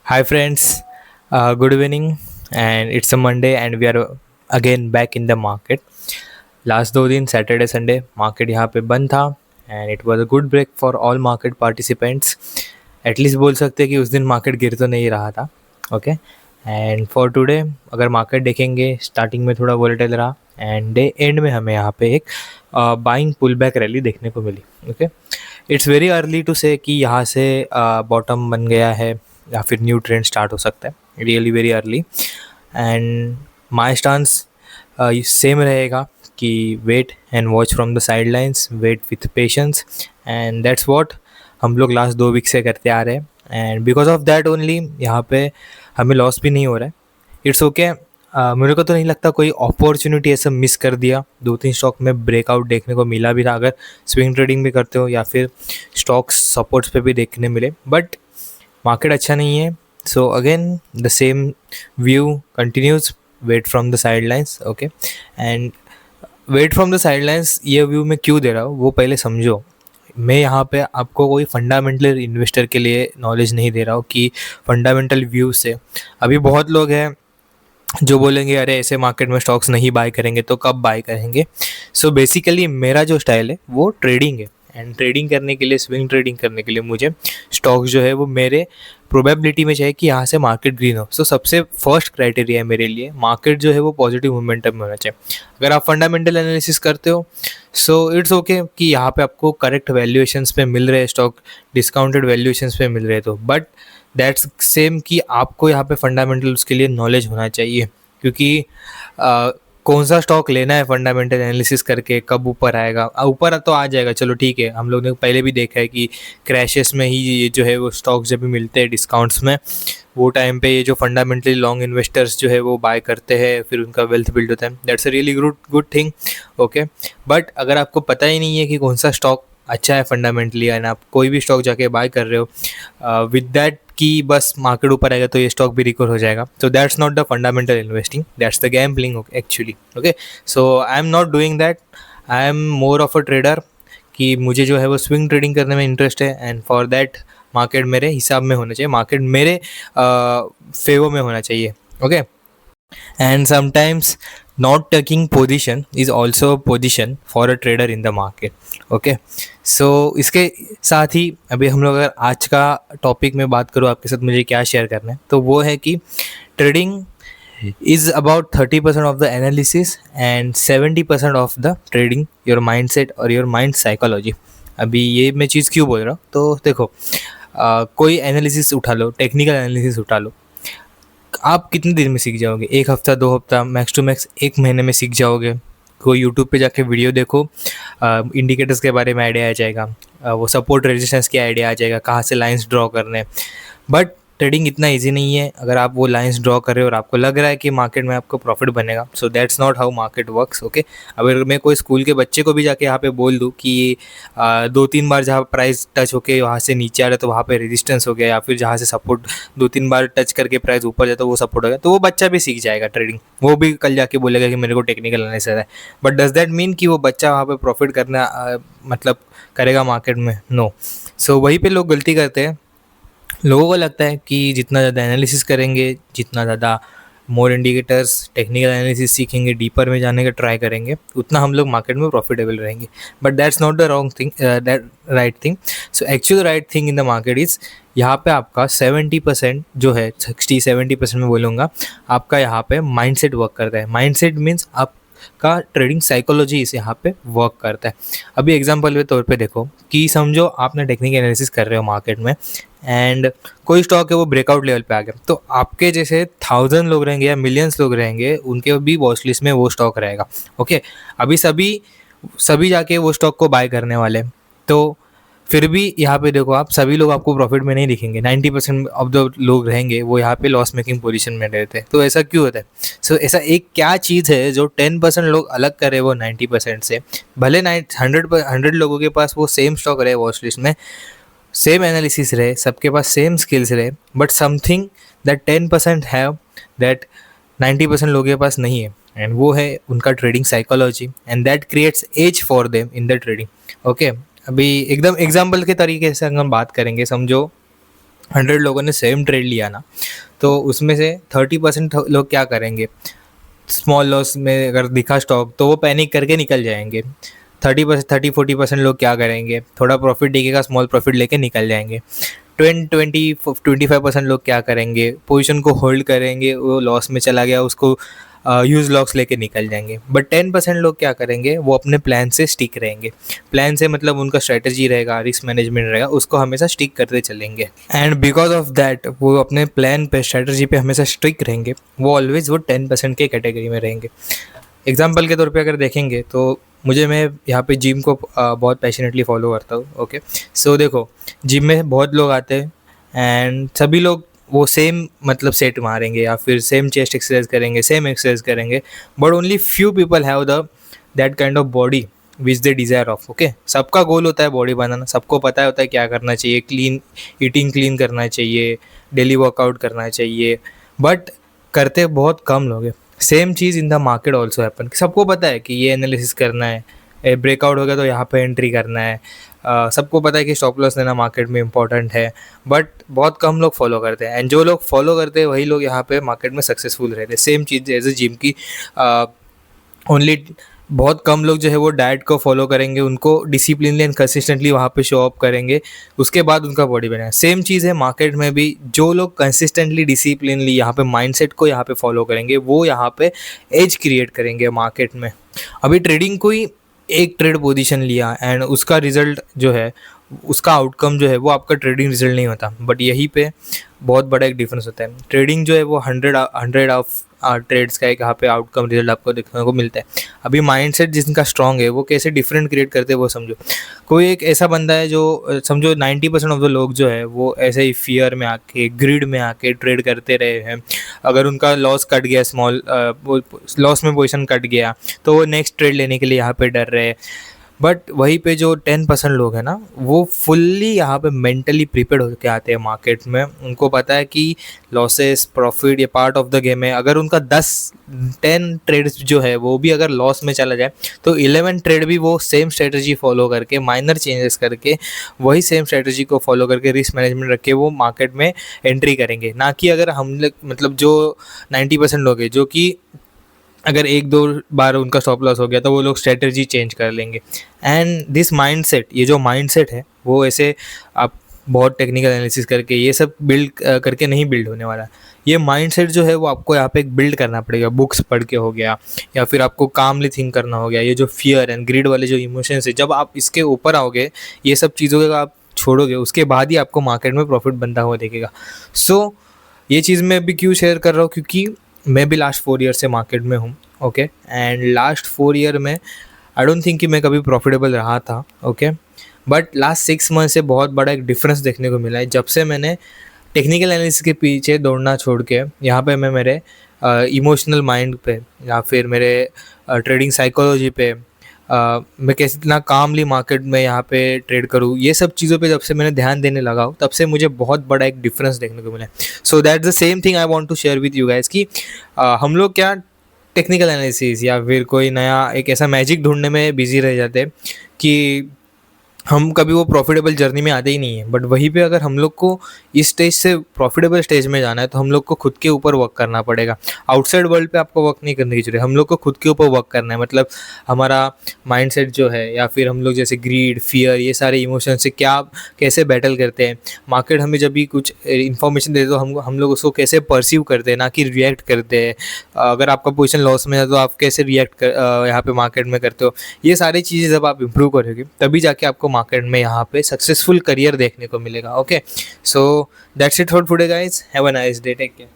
Hi friends, good evening, and it's a Monday, and we are again back in the market. Last 2 दिन Saturday Sunday market यहाँ पे बंद था and it was a good break for all market participants. At least बोल सकते हैं कि उस दिन मार्केट गिर तो नहीं रहा था. ओके. एंड फॉर टुडे अगर मार्केट देखेंगे स्टार्टिंग में थोड़ा वोलेटाइल रहा एंड डे एंड में हमें यहाँ पे एक बाइंग पुल बैक रैली देखने को मिली. Okay. It's very early to say कि यहाँ से बॉटम बन गया है या फिर न्यू ट्रेंड स्टार्ट हो सकता है. Really very early. And my stance same रहेगा कि wait and watch from the sidelines, wait with patience, and that's what हम लोग लास्ट 2 वीक से करते आ रहे हैं. And because of that only यहाँ पे हमें लॉस भी नहीं हो रहा है. It's okay. मेरे को तो नहीं लगता कोई अपॉर्चुनिटी ऐसा मिस कर दिया. 2-3 स्टॉक में ब्रेकआउट देखने को मिला भी था अगर स्विंग ट्रेडिंग भी करते हो या फिर स्टॉक्स सपोर्ट्स पे भी देखने मिले. बट मार्केट अच्छा नहीं है. So again the same view continues. Wait from the sidelines. Okay. And wait from the sidelines ये व्यू मैं क्यों दे रहा हूँ वो पहले समझो. मैं यहाँ पे आपको कोई फंडामेंटल इन्वेस्टर के लिए नॉलेज नहीं दे रहा हूँ कि फंडामेंटल व्यू से. अभी बहुत लोग हैं जो बोलेंगे अरे ऐसे मार्केट में स्टॉक्स नहीं बाय करेंगे तो कब बाय करेंगे. सो बेसिकली मेरा जो स्टाइल है वो ट्रेडिंग है. एंड ट्रेडिंग करने के लिए, स्विंग ट्रेडिंग करने के लिए मुझे स्टॉक्स जो है वो मेरे प्रोबेबिलिटी में चाहिए कि यहाँ से मार्केट ग्रीन हो. सो सबसे फर्स्ट क्राइटेरिया है मेरे लिए मार्केट जो है वो पॉजिटिव मोमेंटम में होना चाहिए. अगर आप फंडामेंटल एनालिसिस करते हो सो इट्स ओके कि यहाँ पे आपको करेक्ट वैल्यूएशंस पे मिल रहे हैं स्टॉक, डिस्काउंटेड वैल्यूएशंस पे मिल रहे हैं. तो बट दैट्स सेम कि आपको यहाँ पे फंडामेंटल उसके लिए नॉलेज होना चाहिए. क्योंकि कौन सा स्टॉक लेना है फंडामेंटल एनालिसिस करके कब ऊपर आएगा. ऊपर तो आ जाएगा, चलो ठीक है. हम लोग ने पहले भी देखा है कि क्रैशेस में ही ये जो है वो स्टॉक जब भी मिलते हैं डिस्काउंट्स में, वो टाइम पे ये जो फंडामेंटली लॉन्ग इन्वेस्टर्स जो है वो बाय करते हैं, फिर उनका वेल्थ बिल्ड होता है. That's a really good thing. Okay. But अगर आपको पता ही नहीं है कि कौन सा स्टॉक अच्छा है फंडामेंटली एंड आप कोई भी स्टॉक जाके बाय कर रहे हो विद दैट कि बस मार्केट ऊपर आएगा तो ये स्टॉक भी रिकवर हो जाएगा, तो that's not the fundamental investing, that's the gambling actually. Okay. So I am not doing that. I am more of a trader कि मुझे जो है वो स्विंग ट्रेडिंग करने में इंटरेस्ट है. एंड फॉर दैट मार्केट मेरे हिसाब में होना चाहिए, मार्केट मेरे फेवर में होना चाहिए. Okay. And sometimes not taking position is also a position for a trader in the market. Okay. So इसके साथ ही अभी हम लोग अगर आज का टॉपिक में बात करूँ आपके साथ मुझे क्या शेयर करना है तो वो है कि trading is about 30% of the analysis and 70% of the trading your mindset or your mind psychology. अभी ये मैं चीज़ क्यों बोल रहा हूँ तो देखो, कोई एनालिसिस उठा लो, टेक्निकल एनालिसिस उठा लो, आप कितने दिन में सीख जाओगे? 1 हफ्ता, 2 हफ्ता, मैक्स टू मैक्स 1 महीने में सीख जाओगे. कोई यूट्यूब पे जाके वीडियो देखो, इंडिकेटर्स के बारे में आइडिया आ जाएगा, वो सपोर्ट रेजिस्टेंस की आइडिया आ जाएगा, कहाँ से लाइंस ड्रॉ करने. बट ट्रेडिंग इतना इजी नहीं है. अगर आप वो लाइंस ड्रॉ कर रहे हो और आपको लग रहा है कि मार्केट में आपको प्रॉफिट बनेगा, so that's not how market works. Okay. अगर मैं कोई स्कूल के बच्चे को भी जाके यहाँ पे बोल दूँ कि 2-3 बार जहाँ प्राइस टच होके वहाँ से नीचे आ रहा है तो वहाँ पे रेजिस्टेंस हो गया, या फिर जहाँ से सपोर्ट 2-3 बार टच करके प्राइस ऊपर जाता है वो सपोर्ट हो गया, तो वो बच्चा भी सीख जाएगा ट्रेडिंग. वो भी कल जाके बोलेगा कि मेरे को टेक्निकल एनालिसिस है. बट डज दैट मीन कि वो बच्चा वहाँ पे प्रॉफिट करना मतलब करेगा मार्केट में? नो. सो वहीं पे लोग गलती करते हैं. लोगों को लगता है कि जितना ज़्यादा एनालिसिस करेंगे, जितना ज़्यादा मोर इंडिकेटर्स, टेक्निकल एनालिसिस सीखेंगे, डीपर में जाने का ट्राई करेंगे, उतना हम लोग मार्केट में प्रॉफिटेबल रहेंगे. But that's not the wrong thing, that right thing. So actual right thing in the market is यहाँ पे आपका 70% जो है, 60-70% में बोलूँगा, आपका यहाँ पे माइंडसेट वर्क करता है. माइंडसेट मीन्स आप का ट्रेडिंग साइकोलॉजी इस यहाँ पे वर्क करता है. अभी एग्जांपल के तौर पे देखो कि समझो आपने टेक्निकल एनालिसिस कर रहे हो मार्केट में एंड कोई स्टॉक है वो ब्रेकआउट लेवल पे आ गया, तो आपके जैसे 1000 लोग रहेंगे या मिलियंस लोग रहेंगे, उनके भी वॉच लिस्ट में वो स्टॉक रहेगा. ओके. अभी सभी जाके वो स्टॉक को बाय करने वाले, तो फिर भी यहाँ पे देखो आप सभी लोग आपको प्रॉफिट में नहीं दिखेंगे. 90% ऑफ द लोग रहेंगे वो यहाँ पे लॉस मेकिंग पोजीशन में रहते हैं. तो ऐसा क्यों होता है? सो ऐसा एक क्या चीज़ है जो 10% लोग अलग करे वो 90% से? भले 100 लोगों के पास वो सेम स्टॉक रहे वॉच लिस्ट में, सेम एनालिसिस रहे, सबके पास सेम स्किल्स रहे, but something that 10% have that 90% लोगों के पास नहीं है, एंड वो है उनका trading psychology, and that creates edge for them in the trading. Okay. अभी एकदम एग्जाम्पल के तरीके से अगर हम बात करेंगे, समझो 100 लोगों ने सेम ट्रेड लिया ना, तो उसमें से 30% लोग क्या करेंगे, स्मॉल लॉस में अगर दिखा स्टॉक तो वो पैनिक करके निकल जाएंगे। 30-40% लोग क्या करेंगे, थोड़ा प्रॉफिट दिखेगा स्मॉल प्रॉफिट लेके निकल जाएंगे। 25% लोग क्या करेंगे, पोजीशन को होल्ड करेंगे, वो लॉस में चला गया उसको यूज़ लॉस लेके निकल जाएंगे। बट 10% लोग क्या करेंगे, वो अपने प्लान से स्टिक रहेंगे। प्लान से मतलब उनका स्ट्रेटजी रहेगा, रिस्क मैनेजमेंट रहेगा, उसको हमेशा स्टिक करते चलेंगे। एंड बिकॉज ऑफ दैट वो अपने प्लान पे, स्ट्रेटजी पे हमेशा स्टिक रहेंगे, वो ऑलवेज वो 10% के कैटेगरी में रहेंगे। एग्जाम्पल के तौर पे अगर देखेंगे तो मैं यहाँ पे जिम को बहुत पैशनेटली फॉलो करता हूँ। ओके, सो देखो, जिम में बहुत लोग आते हैं एंड सभी लोग वो सेम मतलब सेट मारेंगे या फिर सेम चेस्ट एक्सरसाइज करेंगे, सेम एक्सरसाइज करेंगे, but only few people have the that kind of body which they desire of. Okay, सबका गोल होता है बॉडी बनाना, सबको पता होता है क्या करना चाहिए, क्लीन ईटिंग, क्लीन करना चाहिए, डेली वर्कआउट करना चाहिए, बट करते बहुत कम लोग हैं। Same cheese in the market also happen, सबको पता है कि ये एनालिसिस करना है, ब्रेकआउट हो गया तो यहाँ पे एंट्री करना है, सबको पता है कि स्टॉप लॉस लेना मार्केट में इंपॉर्टेंट है, बट बहुत कम लोग फॉलो करते हैं। एंड जो लोग फॉलो करते हैं वही लोग यहाँ पे मार्केट में सक्सेसफुल रहते हैं। सेम चीज़ एज ए जिम की, ओनली बहुत कम लोग जो है वो डाइट को फॉलो करेंगे, उनको डिसिप्लिनली एंड कंसिस्टेंटली वहाँ पे शो अप करेंगे, उसके बाद उनका बॉडी बनेगा। सेम चीज़ है मार्केट में भी, जो लोग कंसिस्टेंटली डिसिप्लिनली यहाँ पे माइंडसेट को यहाँ पे फॉलो करेंगे, वो यहाँ पे एज क्रिएट करेंगे मार्केट में। अभी ट्रेडिंग कोई एक ट्रेड पोजीशन लिया एंड उसका रिजल्ट जो है, उसका आउटकम जो है वो आपका ट्रेडिंग रिजल्ट नहीं होता, बट यहीं पे बहुत बड़ा एक डिफरेंस होता है। ट्रेडिंग जो है वो 100 ऑफ ट्रेड्स का एक यहाँ पे आउटकम रिजल्ट आपको देखने को मिलता है। अभी माइंडसेट जिसका स्ट्रांग है वो कैसे डिफरेंट क्रिएट करते हैं वो समझो। कोई एक ऐसा बंदा है जो समझो 90% ऑफ द लोग जो है वो ऐसे ही फियर में आके, ग्रिड में आके ट्रेड करते रहे हैं। अगर उनका लॉस कट गया, स्मॉल लॉस में पोजीशन कट गया, तो वो नेक्स्ट ट्रेड लेने के लिए यहाँ पे डर रहे हैं। बट वहीं पे जो 10% लोग हैं ना, वो फुल्ली यहाँ पे मेंटली प्रिपेयर्ड होकर आते हैं मार्केट में। उनको पता है कि लॉसेस प्रॉफिट ये पार्ट ऑफ द गेम है। अगर उनका 10 ट्रेड्स जो है वो भी अगर लॉस में चला जाए, तो 11 ट्रेड भी वो सेम स्ट्रेटजी फॉलो करके, माइनर चेंजेस करके, वही सेम स्ट्रेटजी को फॉलो करके, रिस्क मैनेजमेंट रख के वो मार्केट में एंट्री करेंगे। ना कि अगर हम लोग मतलब जो 90% लोग हैं, जो कि अगर एक दो बार उनका स्टॉप लॉस हो गया तो वो लोग स्ट्रेटजी चेंज कर लेंगे। एंड दिस माइंडसेट, ये जो माइंडसेट है वो ऐसे आप बहुत टेक्निकल एनालिसिस करके ये सब बिल्ड करके नहीं बिल्ड होने वाला। ये माइंडसेट जो है वो आपको यहाँ पे एक बिल्ड करना पड़ेगा, बुक्स पढ़ के हो गया, या फिर आपको कामली थिंक करना हो गया। ये जो फियर एंड ग्रीड वाले जो इमोशंस है, जब आप इसके ऊपर आओगे, ये सब चीज़ों का आप छोड़ोगे, उसके बाद ही आपको मार्केट में प्रॉफिट बनता हुआ देखेगा। सो ये चीज़ मैं अभी क्यों शेयर कर रहा हूँ, क्योंकि मैं भी लास्ट 4 ईयर से मार्केट में हूँ। ओके, एंड लास्ट 4 ईयर में आई डोंट थिंक कि मैं कभी प्रॉफिटेबल रहा था। ओके, बट लास्ट 6 मंथ से बहुत बड़ा एक डिफरेंस देखने को मिला है, जब से मैंने टेक्निकल एनालिसिस के पीछे दौड़ना छोड़ के यहाँ पे मैं मेरे इमोशनल माइंड पे या फिर मेरे ट्रेडिंग साइकोलॉजी पे, मैं कैसे इतना कामली मार्केट में यहाँ पे ट्रेड करूँ, ये सब चीज़ों पे जब से मैंने ध्यान देने लगा हूँ, तब से मुझे बहुत बड़ा एक डिफरेंस देखने को मिला है। So that's the same thing I want to share with you guys कि हम लोग क्या टेक्निकल एनालिसिस या फिर कोई नया एक ऐसा मैजिक ढूंढने में बिजी रह जाते हैं कि हम कभी वो प्रॉफिटेबल जर्नी में आते ही नहीं है। बट वहीं पे अगर हम लोग को इस स्टेज से प्रॉफिटेबल स्टेज में जाना है, तो हम लोग को खुद के ऊपर वर्क करना पड़ेगा। आउटसाइड वर्ल्ड पे आपको वर्क नहीं करने की जरूरत है, हम लोग को खुद के ऊपर वर्क करना है। मतलब हमारा माइंडसेट जो है, या फिर हम लोग जैसे ग्रीड, फियर, ये सारे इमोशन से क्या कैसे बैटल करते हैं, मार्केट हमें जब भी कुछ इन्फॉर्मेशन दे तो हम लोग उसको कैसे परसीव करते हैं, ना कि रिएक्ट करते हैं। अगर आपका पोजीशन लॉस में है तो आप कैसे रिएक्ट कर यहाँ पे मार्केट में करते हो, ये सारी चीज़ें जब आप इम्प्रूव करोगे तभी जाके आपको मार्केट में यहाँ पे सक्सेसफुल करियर देखने को मिलेगा। Okay, so that's it for today guys, have a nice day, take care.